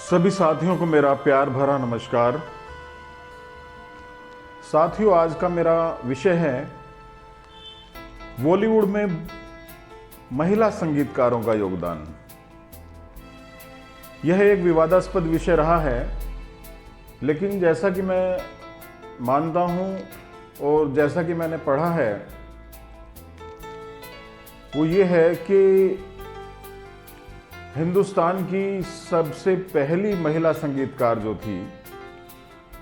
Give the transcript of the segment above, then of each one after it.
सभी साथियों को मेरा प्यार भरा नमस्कार। साथियों, आज का मेरा विषय है बॉलीवुड में महिला संगीतकारों का योगदान। यह एक विवादास्पद विषय रहा है, लेकिन जैसा कि मैं मानता हूं और जैसा कि मैंने पढ़ा है वो ये है कि हिंदुस्तान की सबसे पहली महिला संगीतकार जो थी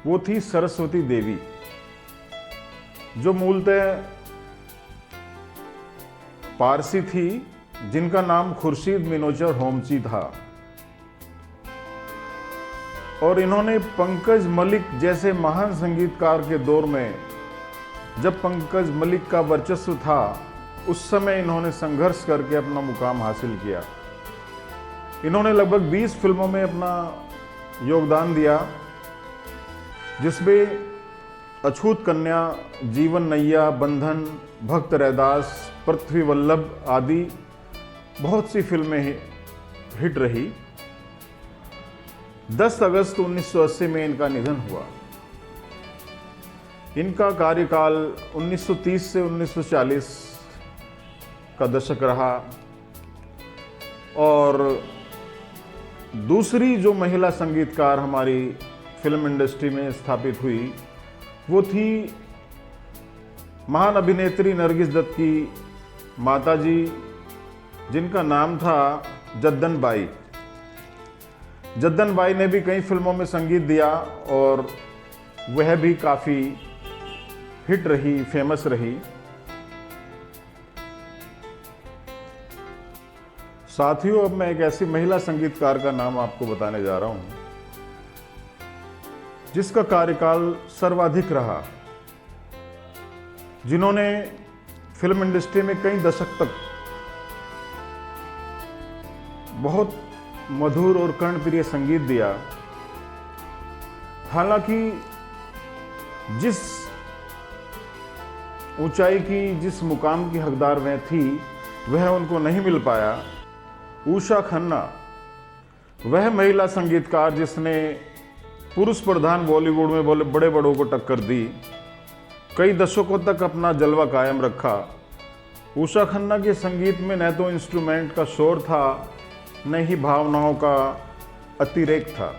वो थी सरस्वती देवी, जो मूलतः पारसी थी, जिनका नाम खुर्शीद मिनोचर होमची था। और इन्होंने पंकज मलिक जैसे महान संगीतकार के दौर में, जब पंकज मलिक का वर्चस्व था, उस समय इन्होंने संघर्ष करके अपना मुकाम हासिल किया। इन्होंने लगभग 20 फिल्मों में अपना योगदान दिया, जिसमें अछूत कन्या, जीवन नैया, बंधन, भक्त रैदास, पृथ्वी वल्लभ आदि बहुत सी फिल्में हिट रही। 10 अगस्त 1980 में इनका निधन हुआ। इनका कार्यकाल 1930 से 1940 का दशक रहा। और दूसरी जो महिला संगीतकार हमारी फिल्म इंडस्ट्री में स्थापित हुई वो थी महान अभिनेत्री नरगिस दत्त की माताजी, जिनका नाम था जद्दन बाई। जद्दन बाई ने भी कई फिल्मों में संगीत दिया और वह भी काफ़ी हिट रही, फेमस रही। साथियों, अब मैं एक ऐसी महिला संगीतकार का नाम आपको बताने जा रहा हूं जिसका कार्यकाल सर्वाधिक रहा, जिन्होंने फिल्म इंडस्ट्री में कई दशक तक बहुत मधुर और कर्णप्रिय संगीत दिया। हालांकि जिस ऊंचाई की, जिस मुकाम की हकदार वह थी, वह उनको नहीं मिल पाया। उषा खन्ना वह महिला संगीतकार जिसने पुरुष प्रधान बॉलीवुड में बड़े बड़ों को टक्कर दी, कई दशकों तक अपना जलवा कायम रखा। उषा खन्ना के संगीत में न तो इंस्ट्रूमेंट का शोर था, न ही भावनाओं का अतिरेक था।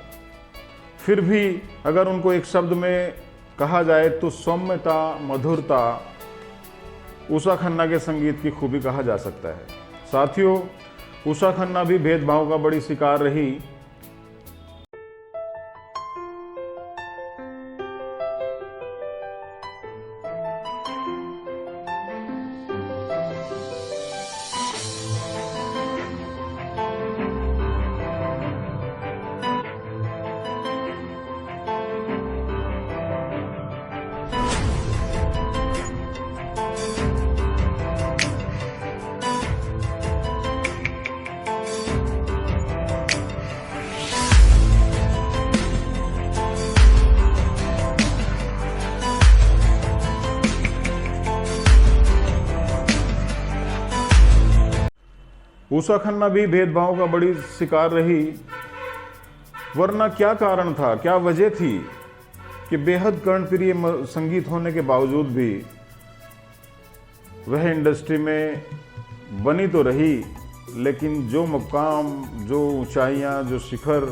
फिर भी अगर उनको एक शब्द में कहा जाए तो सौम्यता, मधुरता उषा खन्ना के संगीत की खूबी कहा जा सकता है। साथियों, उषा खन्ना भी भेदभाव का बड़ी शिकार रही। उषा खन्ना भी भेदभाव का बड़ी शिकार रही। वरना क्या कारण था, क्या वजह थी कि बेहद कर्णप्रिय संगीत होने के बावजूद भी वह इंडस्ट्री में बनी तो रही, लेकिन जो मुकाम, जो ऊंचाइयां, जो शिखर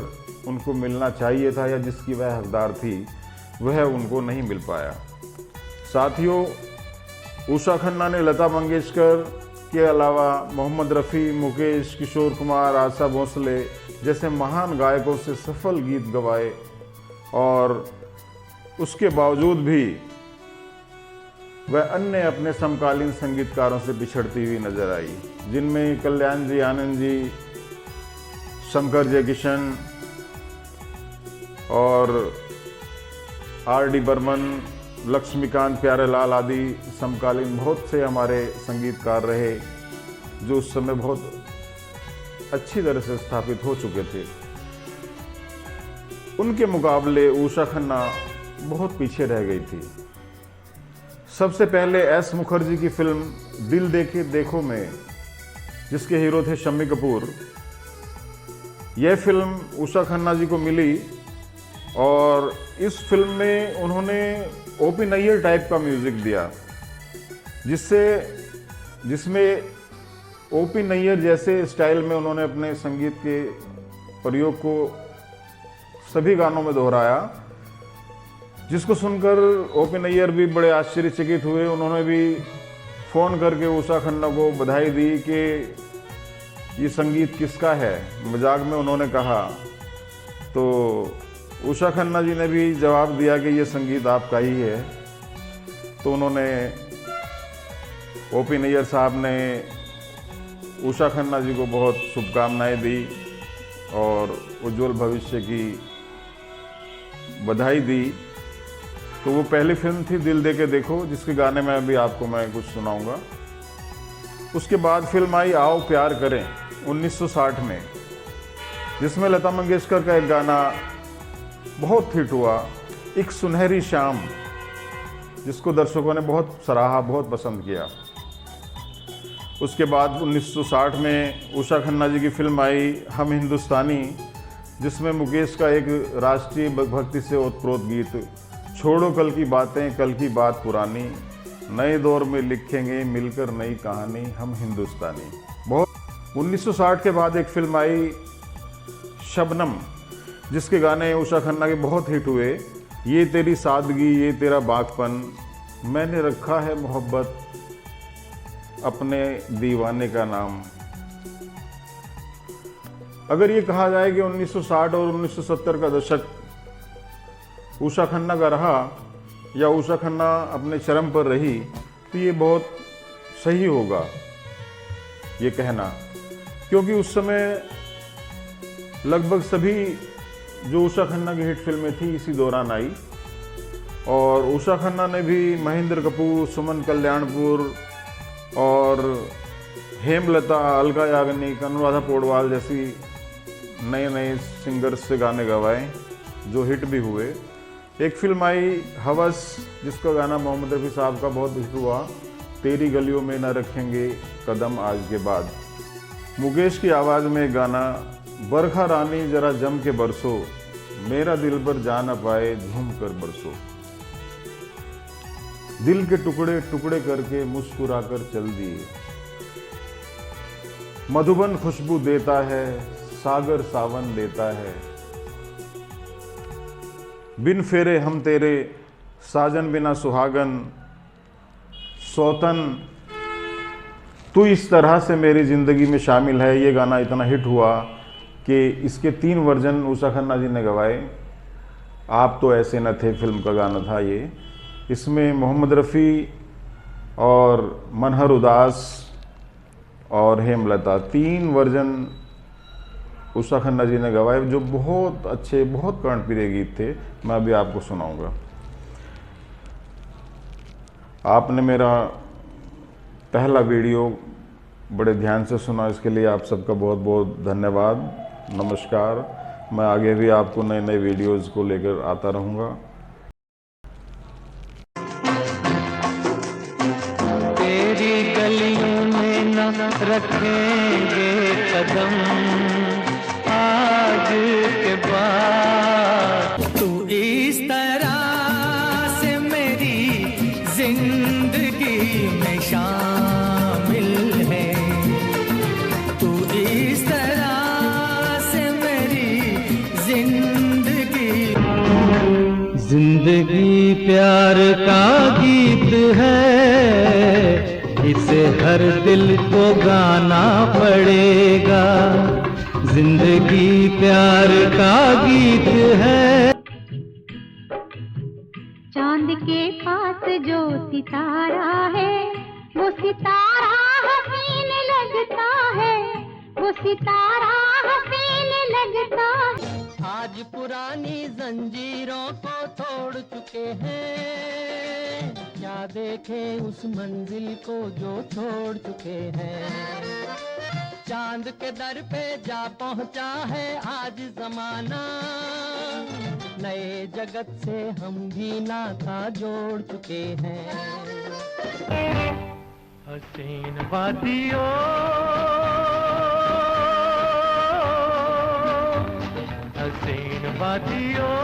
उनको मिलना चाहिए था या जिसकी वह हकदार थी, वह उनको नहीं मिल पाया। साथियों, उषा खन्ना ने लता मंगेशकर के अलावा मोहम्मद रफ़ी, मुकेश, किशोर कुमार, आशा भोसले जैसे महान गायकों से सफल गीत गवाए, और उसके बावजूद भी वह अन्य अपने समकालीन संगीतकारों से पिछड़ती हुई नजर आई, जिनमें कल्याण जी, आनंद जी, शंकर जयकिशन और R.D. बर्मन, लक्ष्मीकांत प्यारेलाल आदि समकालीन बहुत से हमारे संगीतकार रहे जो उस समय बहुत अच्छी तरह से स्थापित हो चुके थे। उनके मुकाबले उषा खन्ना बहुत पीछे रह गई थी। सबसे पहले एस मुखर्जी की फिल्म दिल देखे देखो में, जिसके हीरो थे शम्मी कपूर, यह फिल्म उषा खन्ना जी को मिली और इस फिल्म में उन्होंने ओपी नैयर टाइप का म्यूज़िक दिया, जिसमें ओपी नैयर जैसे स्टाइल में उन्होंने अपने संगीत के प्रयोग को सभी गानों में दोहराया, जिसको सुनकर ओपी नैयर भी बड़े आश्चर्यचकित हुए। उन्होंने भी फ़ोन करके उषा खन्ना को बधाई दी कि ये संगीत किसका है, मजाक में उन्होंने कहा। तो उषा खन्ना जी ने भी जवाब दिया कि ये संगीत आपका ही है। तो उन्होंने, ओपी नैयर साहब ने उषा खन्ना जी को बहुत शुभकामनाएं दी और उज्जवल भविष्य की बधाई दी। तो वो पहली फिल्म थी दिल दे के देखो, जिसके गाने में अभी आपको मैं कुछ सुनाऊंगा। उसके बाद फिल्म आई आओ प्यार करें 1960 में, जिसमें लता मंगेशकर का एक गाना बहुत हिट हुआ, एक सुनहरी शाम, जिसको दर्शकों ने बहुत सराहा, बहुत पसंद किया। उसके बाद 1960 में उषा खन्ना जी की फिल्म आई हम हिंदुस्तानी, जिसमें मुकेश का एक राष्ट्रीय भक्ति से ओतप्रोत गीत, छोड़ो कल की बातें कल की बात पुरानी, नए दौर में लिखेंगे मिलकर नई कहानी हम हिंदुस्तानी। बहुत 1960 के बाद एक फिल्म आई शबनम, जिसके गाने उषा खन्ना के बहुत हिट हुए। ये तेरी सादगी ये तेरा बागपन, मैंने रखा है मोहब्बत अपने दीवाने का नाम। अगर ये कहा जाए कि 1960 और 1970 का दशक उषा खन्ना का रहा या उषा खन्ना अपने चरम पर रही, तो ये बहुत सही होगा ये कहना, क्योंकि उस समय लगभग सभी जो उषा खन्ना की हिट फिल्में थी इसी दौरान आई। और उषा खन्ना ने भी महेंद्र कपूर, सुमन कल्याणपुर और हेमलता, अलका याग्निक, अनुराधा पौडवाल जैसी नए नए सिंगर्स से गाने गवाए जो हिट भी हुए। एक फिल्म आई हवस, जिसका गाना मोहम्मद रफ़ी साहब का बहुत हिट हुआ, तेरी गलियों में न रखेंगे कदम आज के बाद। मुकेश की आवाज़ में गाना बरखा रानी जरा जम के बरसो, मेरा दिल पर जा न पाए झूम कर बरसो, दिल के टुकड़े टुकड़े करके मुस्कुरा कर चल दिए, मधुबन खुशबू देता है सागर सावन देता है, बिन फेरे हम तेरे साजन बिना सुहागन, सौतन तू इस तरह से मेरी ज़िंदगी में शामिल है। ये गाना इतना हिट हुआ कि इसके 3 वर्जन उषा खन्ना जी ने गवाए। आप तो ऐसे न थे फिल्म का गाना था ये। इसमें मोहम्मद रफ़ी और मनहर उदास और हेमलता 3 वर्जन उषा खन्ना जी ने गवाए, जो बहुत अच्छे, बहुत कर्णप्रिय गीत थे। मैं अभी आपको सुनाऊंगा। आपने मेरा पहला वीडियो बड़े ध्यान से सुना, इसके लिए आप सबका बहुत बहुत धन्यवाद। नमस्कार। मैं आगे भी आपको नए नए वीडियोज़ को लेकर आता रहूँगा। तेरी गलियों में न रखेंगे कदम आज के बाद, तू इस तरह से मेरी जिंदगी में शामिल है, तू इस तरह से मेरी जिंदगी प्यार का गीत है, इसे हर दिल को गाना पड़ेगा। जिंदगी प्यार का गीत है। चांद के पास जो सितारा है, वो सितारा हसीन लगता है, वो सितारा हसीन लगता है। आज पुरानी जंजीरों को तोड़ चुके हैं, क्या देखे उस मंजिल को जो छोड़ चुके हैं। चांद के दर पे जा पहुंचा है आज जमाना, नए जगत से हम भी नाता जोड़ चुके हैं। हसीन वादियों वादियों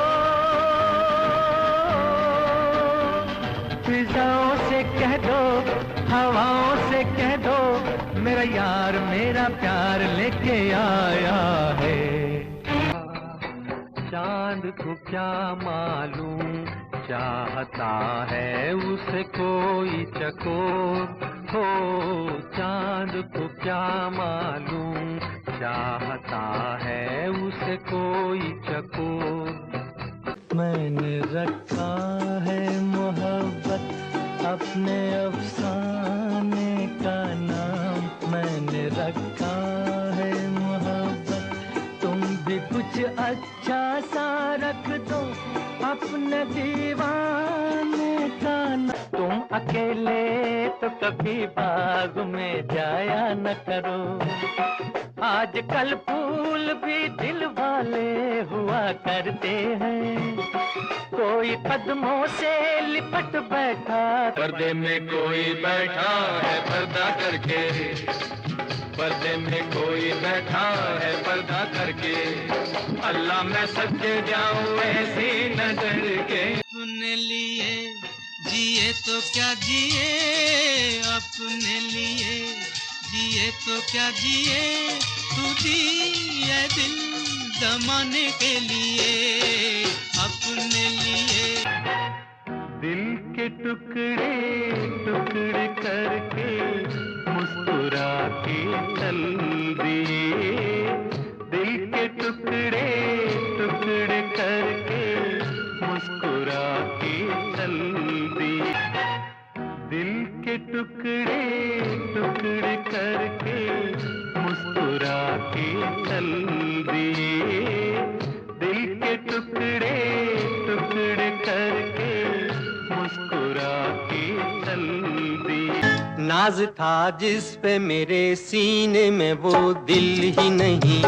फिजाओं से कह दो, हवाओं से कह दो, मेरा यार मेरा प्यार लेके आया है। चांद को क्या मालूम चाहता है उसे कोई चकोर हो, चांद को क्या मालूम चाहता है उसे कोई चकोर। मैंने रखा है मोहब्बत अपने अफसाने का नाम, मैंने रखा है मोहब्बत, तुम भी कुछ अच्छा सा रख दो अपने दीवाने का नाम। तुम अकेले तो कभी बाग में जाया न करो, आजकल फूल भी दिल वाले हुआ करते हैं। कोई कदमों से लिपट बैठा, पर्दे में कोई बैठा है पर्दा करके, पर्दे में कोई बैठा है पर्दा करके। अल्लाह मैं सच्चे जाऊं ऐसी नजर के। अपने लिए जिए तो क्या जिए, अपने लिए जिए तो क्या जिए, तू दिए दिल जमाने के लिए, अपने लिए। दिल के टुकड़े टुकड़े करके मुस्कुरा के चल दिए, दिल के टुकड़े टुकड़े करके मुस्कुरा के चल दिए, दिल के टुकड़े टुकड़े करके मुस्कुरा के चल दिए, दिल के टुकड़े टुकड़े करके मुस्कुरा के चल दिए। नाज था जिस पे मेरे सीने में वो दिल ही नहीं,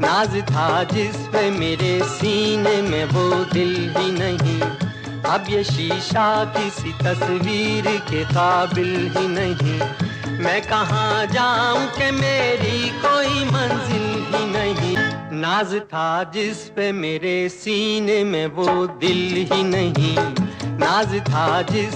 नाज था जिस पे मेरे सीने में वो दिल ही नहीं। अब ये शीशा किसी तस्वीर के काबिल ही नहीं, मैं कहाँ जाऊं कि मेरी कोई मंजिल ही नहीं। नाज था जिस पे मेरे सीने में वो दिल ही नहीं, नाज था जिस